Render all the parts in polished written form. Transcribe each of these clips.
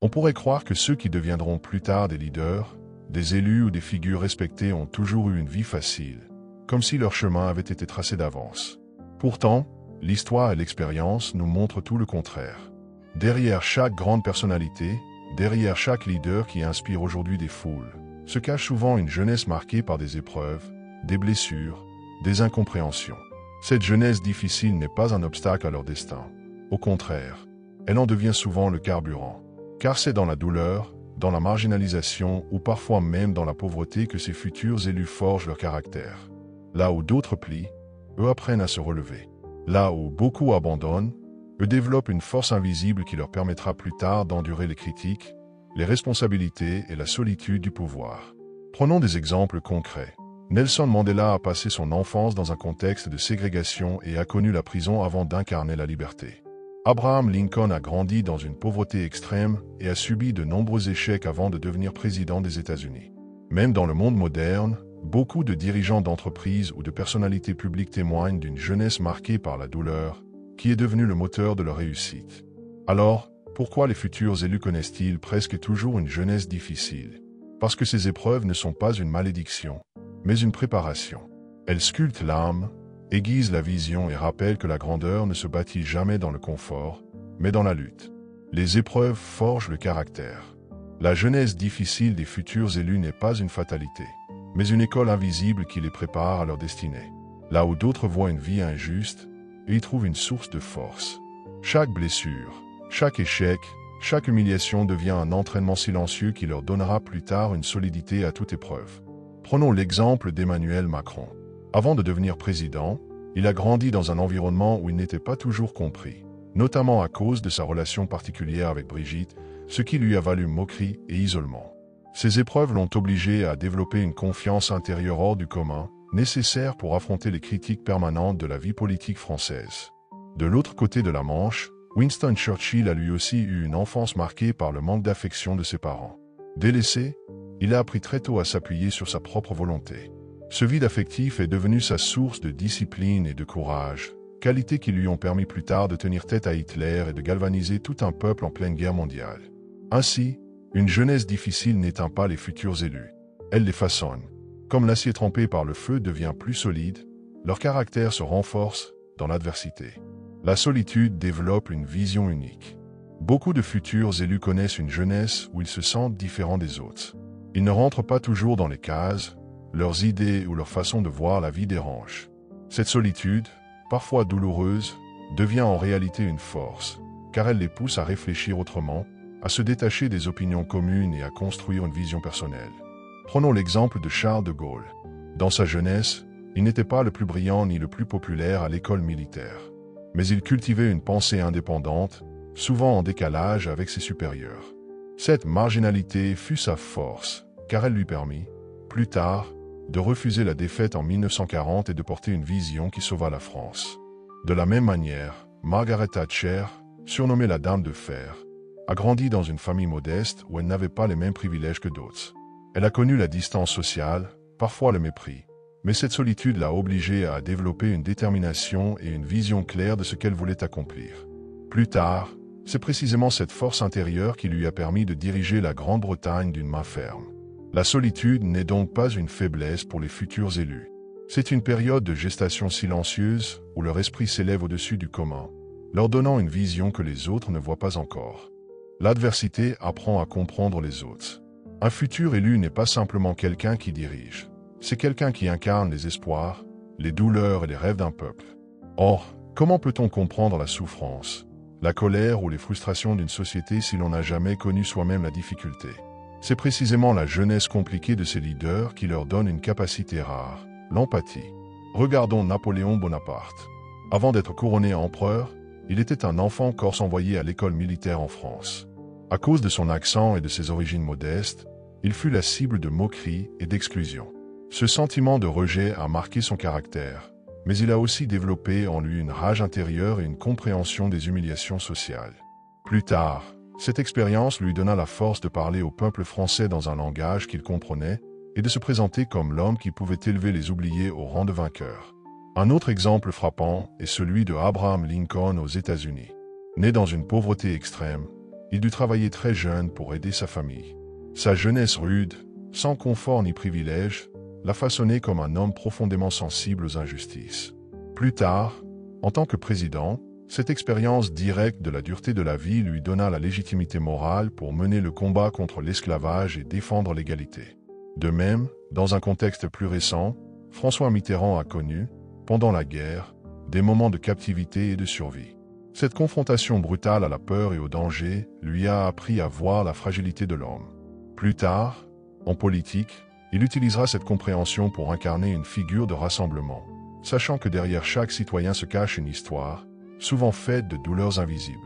On pourrait croire que ceux qui deviendront plus tard des leaders, des élus ou des figures respectées ont toujours eu une vie facile, comme si leur chemin avait été tracé d'avance. Pourtant, l'histoire et l'expérience nous montrent tout le contraire. Derrière chaque grande personnalité, derrière chaque leader qui inspire aujourd'hui des foules, se cache souvent une jeunesse marquée par des épreuves, des blessures, des incompréhensions. Cette jeunesse difficile n'est pas un obstacle à leur destin. Au contraire, elle en devient souvent le carburant. Car c'est dans la douleur, dans la marginalisation ou parfois même dans la pauvreté que ces futurs élus forgent leur caractère. Là où d'autres plient, eux apprennent à se relever. Là où beaucoup abandonnent, eux développent une force invisible qui leur permettra plus tard d'endurer les critiques, les responsabilités et la solitude du pouvoir. Prenons des exemples concrets. Nelson Mandela a passé son enfance dans un contexte de ségrégation et a connu la prison avant d'incarner la liberté. Abraham Lincoln a grandi dans une pauvreté extrême et a subi de nombreux échecs avant de devenir président des États-Unis. Même dans le monde moderne, beaucoup de dirigeants d'entreprises ou de personnalités publiques témoignent d'une jeunesse marquée par la douleur, qui est devenue le moteur de leur réussite. Alors, pourquoi les futurs élus connaissent-ils presque toujours une jeunesse difficile? Parce que ces épreuves ne sont pas une malédiction, mais une préparation. Elles sculptent l'âme, aiguisent la vision et rappellent que la grandeur ne se bâtit jamais dans le confort, mais dans la lutte. Les épreuves forgent le caractère. La jeunesse difficile des futurs élus n'est pas une fatalité, mais une école invisible qui les prépare à leur destinée. Là où d'autres voient une vie injuste, ils y trouvent une source de force. Chaque blessure, chaque échec, chaque humiliation devient un entraînement silencieux qui leur donnera plus tard une solidité à toute épreuve. Prenons l'exemple d'Emmanuel Macron. Avant de devenir président, il a grandi dans un environnement où il n'était pas toujours compris, notamment à cause de sa relation particulière avec Brigitte, ce qui lui a valu moquerie et isolement. Ces épreuves l'ont obligé à développer une confiance intérieure hors du commun, nécessaire pour affronter les critiques permanentes de la vie politique française. De l'autre côté de la Manche, Winston Churchill a lui aussi eu une enfance marquée par le manque d'affection de ses parents. Délaissé, il a appris très tôt à s'appuyer sur sa propre volonté. Ce vide affectif est devenu sa source de discipline et de courage, qualités qui lui ont permis plus tard de tenir tête à Hitler et de galvaniser tout un peuple en pleine guerre mondiale. Ainsi, une jeunesse difficile n'éteint pas les futurs élus. Elle les façonne. Comme l'acier trempé par le feu devient plus solide, leur caractère se renforce dans l'adversité. La solitude développe une vision unique. Beaucoup de futurs élus connaissent une jeunesse où ils se sentent différents des autres. Ils ne rentrent pas toujours dans les cases, leurs idées ou leur façon de voir la vie dérange. Cette solitude, parfois douloureuse, devient en réalité une force, car elle les pousse à réfléchir autrement, à se détacher des opinions communes et à construire une vision personnelle. Prenons l'exemple de Charles de Gaulle. Dans sa jeunesse, il n'était pas le plus brillant ni le plus populaire à l'école militaire. Mais il cultivait une pensée indépendante, souvent en décalage avec ses supérieurs. Cette marginalité fut sa force, car elle lui permit, plus tard, de refuser la défaite en 1940 et de porter une vision qui sauva la France. De la même manière, Margaret Thatcher, surnommée la Dame de Fer, a grandi dans une famille modeste où elle n'avait pas les mêmes privilèges que d'autres. Elle a connu la distance sociale, parfois le mépris, mais cette solitude l'a obligée à développer une détermination et une vision claire de ce qu'elle voulait accomplir. Plus tard, c'est précisément cette force intérieure qui lui a permis de diriger la Grande-Bretagne d'une main ferme. La solitude n'est donc pas une faiblesse pour les futurs élus. C'est une période de gestation silencieuse où leur esprit s'élève au-dessus du commun, leur donnant une vision que les autres ne voient pas encore. L'adversité apprend à comprendre les autres. Un futur élu n'est pas simplement quelqu'un qui dirige. C'est quelqu'un qui incarne les espoirs, les douleurs et les rêves d'un peuple. Or, comment peut-on comprendre la souffrance, la colère ou les frustrations d'une société si l'on n'a jamais connu soi-même la difficulté? C'est précisément la jeunesse compliquée de ces leaders qui leur donne une capacité rare, l'empathie. Regardons Napoléon Bonaparte. Avant d'être couronné empereur, il était un enfant corse envoyé à l'école militaire en France. À cause de son accent et de ses origines modestes, il fut la cible de moqueries et d'exclusion. Ce sentiment de rejet a marqué son caractère, mais il a aussi développé en lui une rage intérieure et une compréhension des humiliations sociales. Plus tard, cette expérience lui donna la force de parler au peuple français dans un langage qu'il comprenait et de se présenter comme l'homme qui pouvait élever les oubliés au rang de vainqueur. Un autre exemple frappant est celui de Abraham Lincoln aux États-Unis. Né dans une pauvreté extrême, Il dut travailler très jeune pour aider sa famille. Sa jeunesse rude, sans confort ni privilège, l'a façonné comme un homme profondément sensible aux injustices. Plus tard, en tant que président, cette expérience directe de la dureté de la vie lui donna la légitimité morale pour mener le combat contre l'esclavage et défendre l'égalité. De même, dans un contexte plus récent, François Mitterrand a connu, pendant la guerre, des moments de captivité et de survie. Cette confrontation brutale à la peur et au danger lui a appris à voir la fragilité de l'homme. Plus tard, en politique, il utilisera cette compréhension pour incarner une figure de rassemblement, sachant que derrière chaque citoyen se cache une histoire, souvent faite de douleurs invisibles.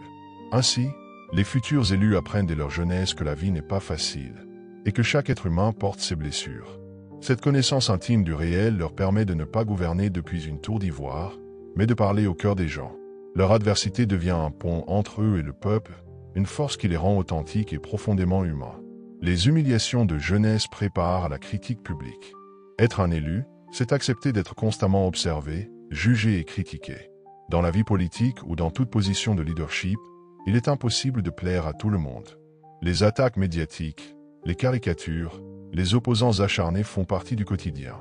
Ainsi, les futurs élus apprennent dès leur jeunesse que la vie n'est pas facile, et que chaque être humain porte ses blessures. Cette connaissance intime du réel leur permet de ne pas gouverner depuis une tour d'ivoire, mais de parler au cœur des gens. Leur adversité devient un pont entre eux et le peuple, une force qui les rend authentiques et profondément humains. Les humiliations de jeunesse préparent à la critique publique. Être un élu, c'est accepter d'être constamment observé, jugé et critiqué. Dans la vie politique ou dans toute position de leadership, il est impossible de plaire à tout le monde. Les attaques médiatiques, les caricatures, les opposants acharnés font partie du quotidien.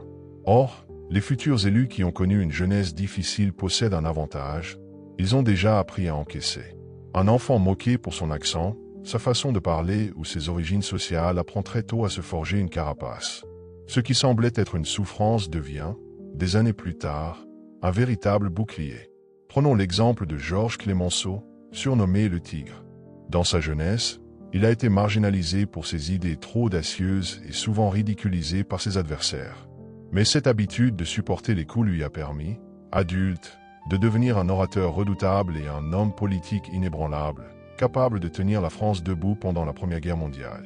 Or, les futurs élus qui ont connu une jeunesse difficile possèdent un avantage, ils ont déjà appris à encaisser. Un enfant moqué pour son accent, sa façon de parler ou ses origines sociales apprend très tôt à se forger une carapace. Ce qui semblait être une souffrance devient, des années plus tard, un véritable bouclier. Prenons l'exemple de Georges Clemenceau, surnommé le Tigre. Dans sa jeunesse, il a été marginalisé pour ses idées trop audacieuses et souvent ridiculisé par ses adversaires. Mais cette habitude de supporter les coups lui a permis, adulte, de devenir un orateur redoutable et un homme politique inébranlable, capable de tenir la France debout pendant la Première Guerre mondiale.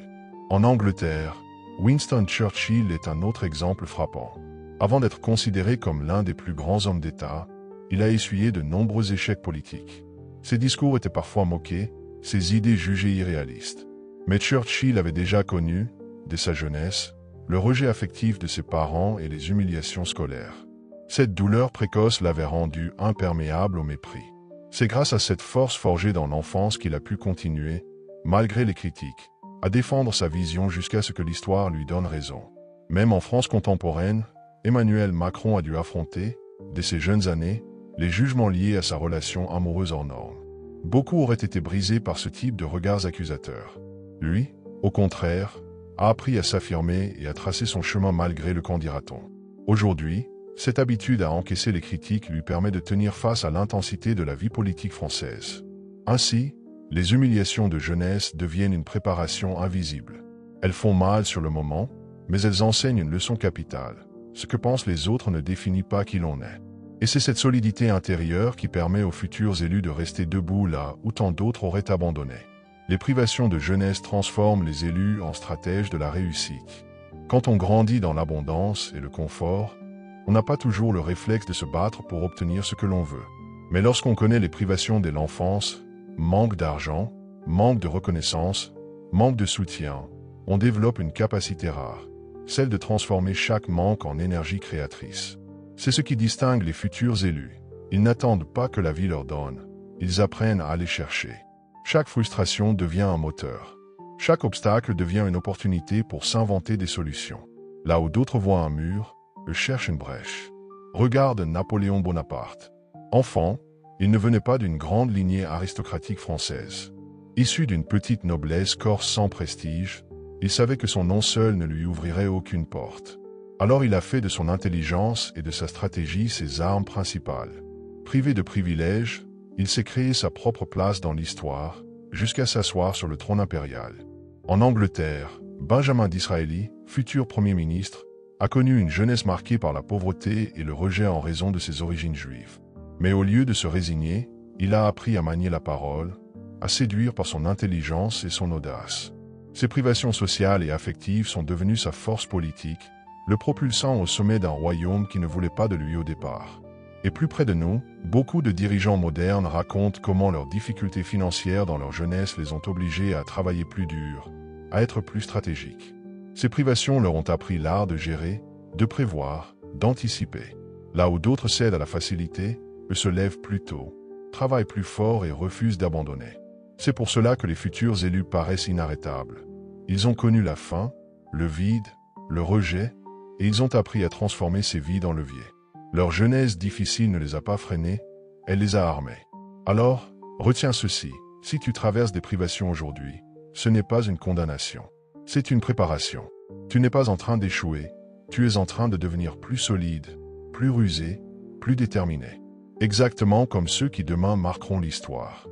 En Angleterre, Winston Churchill est un autre exemple frappant. Avant d'être considéré comme l'un des plus grands hommes d'État, il a essuyé de nombreux échecs politiques. Ses discours étaient parfois moqués, ses idées jugées irréalistes. Mais Churchill avait déjà connu, dès sa jeunesse, le rejet affectif de ses parents et les humiliations scolaires. Cette douleur précoce l'avait rendu imperméable au mépris. C'est grâce à cette force forgée dans l'enfance qu'il a pu continuer, malgré les critiques, à défendre sa vision jusqu'à ce que l'histoire lui donne raison. Même en France contemporaine, Emmanuel Macron a dû affronter, dès ses jeunes années, les jugements liés à sa relation amoureuse hors norme. Beaucoup auraient été brisés par ce type de regards accusateurs. Lui, au contraire, a appris à s'affirmer et à tracer son chemin malgré le qu'en dira-t-on. Aujourd'hui, cette habitude à encaisser les critiques lui permet de tenir face à l'intensité de la vie politique française. Ainsi, les humiliations de jeunesse deviennent une préparation invisible. Elles font mal sur le moment, mais elles enseignent une leçon capitale. Ce que pensent les autres ne définit pas qui l'on est. Et c'est cette solidité intérieure qui permet aux futurs élus de rester debout là où tant d'autres auraient abandonné. Les privations de jeunesse transforment les élus en stratèges de la réussite. Quand on grandit dans l'abondance et le confort, on n'a pas toujours le réflexe de se battre pour obtenir ce que l'on veut. Mais lorsqu'on connaît les privations dès l'enfance, manque d'argent, manque de reconnaissance, manque de soutien, on développe une capacité rare, celle de transformer chaque manque en énergie créatrice. C'est ce qui distingue les futurs élus. Ils n'attendent pas que la vie leur donne, ils apprennent à aller chercher. Chaque frustration devient un moteur. Chaque obstacle devient une opportunité pour s'inventer des solutions. Là où d'autres voient un mur, eux cherchent une brèche. Regarde Napoléon Bonaparte. Enfant, il ne venait pas d'une grande lignée aristocratique française. Issu d'une petite noblesse corse sans prestige, il savait que son nom seul ne lui ouvrirait aucune porte. Alors il a fait de son intelligence et de sa stratégie ses armes principales. Privé de privilèges, il s'est créé sa propre place dans l'histoire, jusqu'à s'asseoir sur le trône impérial. En Angleterre, Benjamin Disraeli, futur Premier ministre, a connu une jeunesse marquée par la pauvreté et le rejet en raison de ses origines juives. Mais au lieu de se résigner, il a appris à manier la parole, à séduire par son intelligence et son audace. Ses privations sociales et affectives sont devenues sa force politique, le propulsant au sommet d'un royaume qui ne voulait pas de lui au départ. Et plus près de nous, beaucoup de dirigeants modernes racontent comment leurs difficultés financières dans leur jeunesse les ont obligés à travailler plus dur, à être plus stratégiques. Ces privations leur ont appris l'art de gérer, de prévoir, d'anticiper. Là où d'autres cèdent à la facilité, eux se lèvent plus tôt, travaillent plus fort et refusent d'abandonner. C'est pour cela que les futurs élus paraissent inarrêtables. Ils ont connu la faim, le vide, le rejet, et ils ont appris à transformer ces vies en levier. Leur jeunesse difficile ne les a pas freinés, elle les a armés. Alors, retiens ceci, si tu traverses des privations aujourd'hui, ce n'est pas une condamnation. C'est une préparation. Tu n'es pas en train d'échouer, tu es en train de devenir plus solide, plus rusé, plus déterminé. Exactement comme ceux qui demain marqueront l'histoire.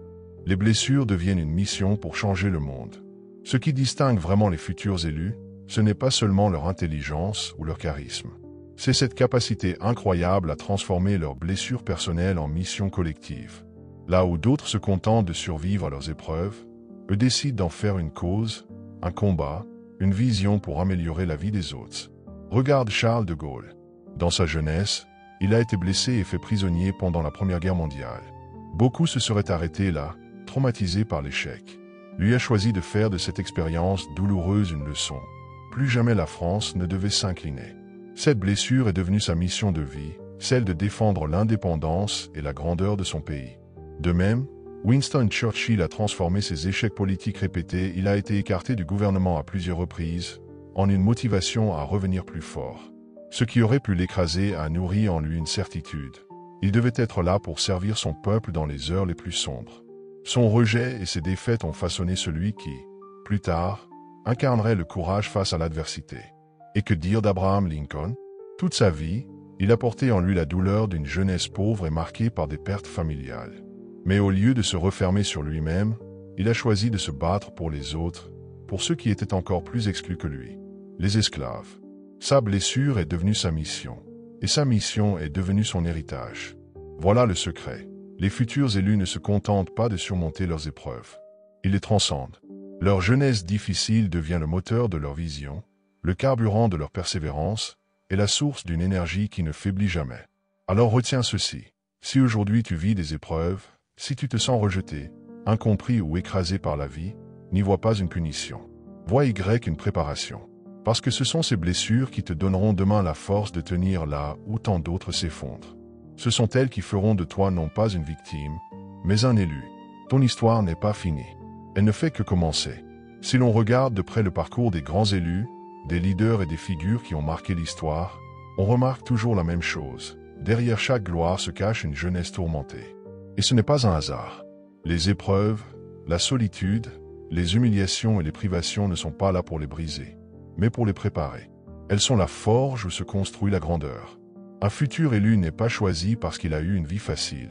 Les blessures deviennent une mission pour changer le monde. Ce qui distingue vraiment les futurs élus, ce n'est pas seulement leur intelligence ou leur charisme. C'est cette capacité incroyable à transformer leurs blessures personnelles en missions collectives. Là où d'autres se contentent de survivre à leurs épreuves, eux décident d'en faire une cause, un combat, une vision pour améliorer la vie des autres. Regarde Charles de Gaulle. Dans sa jeunesse, il a été blessé et fait prisonnier pendant la Première Guerre mondiale. Beaucoup se seraient arrêtés là, traumatisés par l'échec. Lui a choisi de faire de cette expérience douloureuse une leçon. Plus jamais la France ne devait s'incliner. Cette blessure est devenue sa mission de vie, celle de défendre l'indépendance et la grandeur de son pays. De même, Winston Churchill a transformé ses échecs politiques répétés, il a été écarté du gouvernement à plusieurs reprises, en une motivation à revenir plus fort. Ce qui aurait pu l'écraser a nourri en lui une certitude. Il devait être là pour servir son peuple dans les heures les plus sombres. Son rejet et ses défaites ont façonné celui qui, plus tard, incarnerait le courage face à l'adversité. Et que dire d'Abraham Lincoln? Toute sa vie, il a porté en lui la douleur d'une jeunesse pauvre et marquée par des pertes familiales. Mais au lieu de se refermer sur lui-même, il a choisi de se battre pour les autres, pour ceux qui étaient encore plus exclus que lui, les esclaves. Sa blessure est devenue sa mission, et sa mission est devenue son héritage. Voilà le secret. Les futurs élus ne se contentent pas de surmonter leurs épreuves. Ils les transcendent. Leur jeunesse difficile devient le moteur de leur vision, le carburant de leur persévérance et la source d'une énergie qui ne faiblit jamais. Alors retiens ceci. Si aujourd'hui tu vis des épreuves, si tu te sens rejeté, incompris ou écrasé par la vie, n'y vois pas une punition. Vois une préparation. Parce que ce sont ces blessures qui te donneront demain la force de tenir là où tant d'autres s'effondrent. Ce sont elles qui feront de toi non pas une victime, mais un élu. Ton histoire n'est pas finie. Elle ne fait que commencer. Si l'on regarde de près le parcours des grands élus, des leaders et des figures qui ont marqué l'histoire, on remarque toujours la même chose. Derrière chaque gloire se cache une jeunesse tourmentée. Et ce n'est pas un hasard. Les épreuves, la solitude, les humiliations et les privations ne sont pas là pour les briser, mais pour les préparer. Elles sont la forge où se construit la grandeur. Un futur élu n'est pas choisi parce qu'il a eu une vie facile.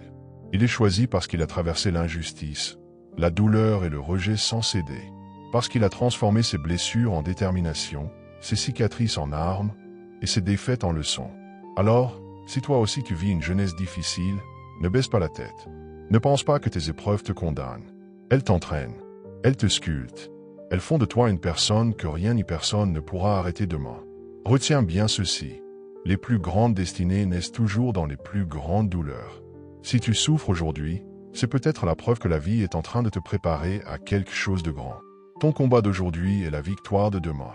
Il est choisi parce qu'il a traversé l'injustice, la douleur et le rejet sans céder. Parce qu'il a transformé ses blessures en détermination, ses cicatrices en armes et ses défaites en leçons. Alors, si toi aussi tu vis une jeunesse difficile, ne baisse pas la tête. Ne pense pas que tes épreuves te condamnent. Elles t'entraînent. Elles te sculptent. Elles font de toi une personne que rien ni personne ne pourra arrêter demain. Retiens bien ceci. Les plus grandes destinées naissent toujours dans les plus grandes douleurs. Si tu souffres aujourd'hui, c'est peut-être la preuve que la vie est en train de te préparer à quelque chose de grand. Ton combat d'aujourd'hui est la victoire de demain.